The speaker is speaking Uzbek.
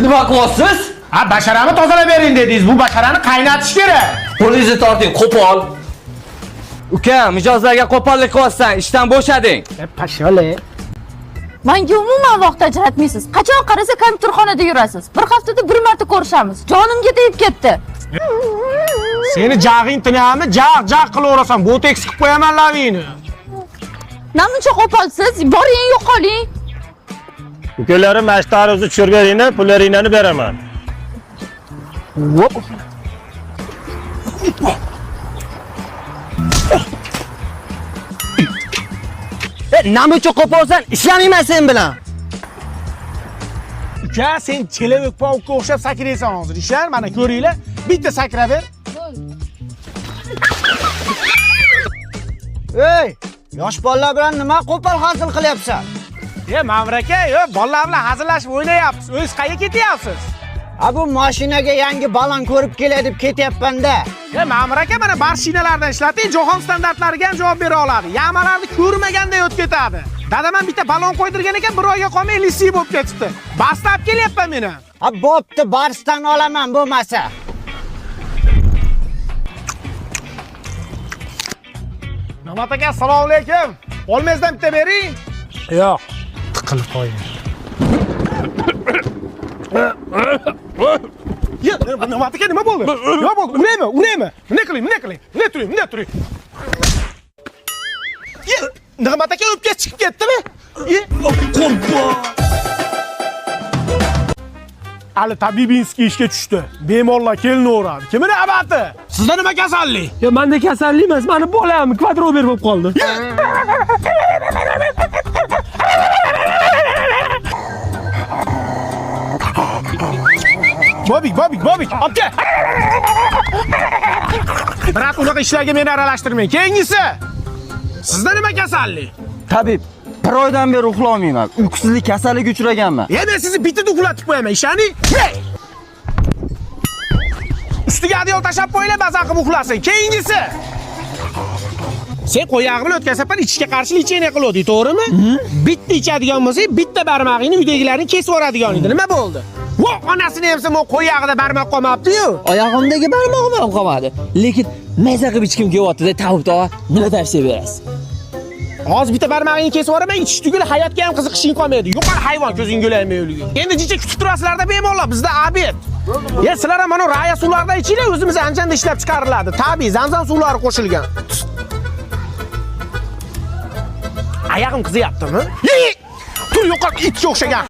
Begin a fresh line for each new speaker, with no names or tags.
Nima qilyapsiz?
Ha, basharani tozalab bering dedingiz. Bu basharani qaynatish kerak.
Qo'lingizni torting, qo'pol. Uka, mijozlarga qo'pollik qilyapsan, ishdan bo'shading.
Pashole.
Menga umuman vaqt ajratmaysiz. Qachon qarasa kompyuterxonada yurasiz. Bir haftada bir marta ko'rishamiz. Jonimga tegib ketdi.
Seni jag'ing tinami? Jag qilaverasan. Botoks qilib qo'yaman lavingni.
Namuncha qo'polsiz? Boring, yo'qoling.
Ukalarim mashtarimizni tushirganingni pullaringni beraman.
Namuncha qo'polsan, ishlamayman sen bilan.
Uka, sen chelevik pavukka o'xshab sakraysan hozir. Ishlar, mana ko'ringlar. Bitta sakra ber.
Ey, yosh bolalar bilan nima qo'pol hazil qilyapsan?
Ma'mur aka, bolalar bilan hazillashib o'ynayapsiz. O'z qayerga ketyapsiz?
Ha bu mashinaga yangi balon ko'rib kelay deb ketyapman-da.
Ma'mur aka, mana barshinalardan ishlating, jahon standartlariga ham javob bera oladi. Yamalarni ko'rmaganday o'tib ketadi. Dadaman bitta balon qo'ydirgan ekan, bir oyga qolmay lisi bo'lib ketibdi. Bastab kelyapman meni.
Ha bo'pti, barsdan olaman bo'lmasa.
Navbat aka, assalomu alaykum. Olmazdan bitta bering. Yo'q, tiqilib qo'ying. Navbat aka, nima bo'ldi? Nima bo'ldi? Unaymi? Nima qiling? Nima turing? Navbat aka o'pga chiqib ketdimi? Qo'rqma. Ali Tabibinskiy ishga tushdi. Bemorlar kelinaveradi. Kimning abati? Sizda nima kasallik?
Menda kasallik emas, meni bolam kvadrober bo'lib qoldi.
Bobik, obke. Biroq unaqa ishlarga meni aralashtirmang. Keyingisi. Sizda nima kasallik?
Tabib, bir oydan beri uxlamayman. Uyqusizlik kasalligiga uchraganman.
Men sizni bitta uxlatib qo'yaman, ishani. Ustiga adyol tashab qo'yinglar, baza qilib uxlasin. Keyingisi. Sen qo'yog'i bilan o'tkazsapan ichishga qarshi lecheniya qiladi, to'g'rimi? Bitta ichadigan bo'lsang, bitta barmog'ingni uydagilarni kesib yuboradigan edi. Nima bo'ldi? Vo, onasini hamsa men qo'yog'ida barmoq qolmabdi-yu.
Oyog'imdagi barmog'im ham qolmadi. Lekin maza qilib ichkim kelyapti-da, tavib tog'a. Nima tavsiya berasiz?
Hozir bitta barmog'ingni kesib yuboraman, ichish tugul hayotga ham qiziqishing qolmaydi. Yo'qol hayvon ko'zing yo'laymi o'ligi. Endi jicha kutib turasizlarda bemalol, bizda obed. Sizlar ham mana raya suvlardan ichinglar, o'zimiz anjanda ishlab chiqariladi. Tabiiy zamzam suvlari qo'shilgan. Ayog'im qizyaptimi? Tur yo'qol itga o'xshagan.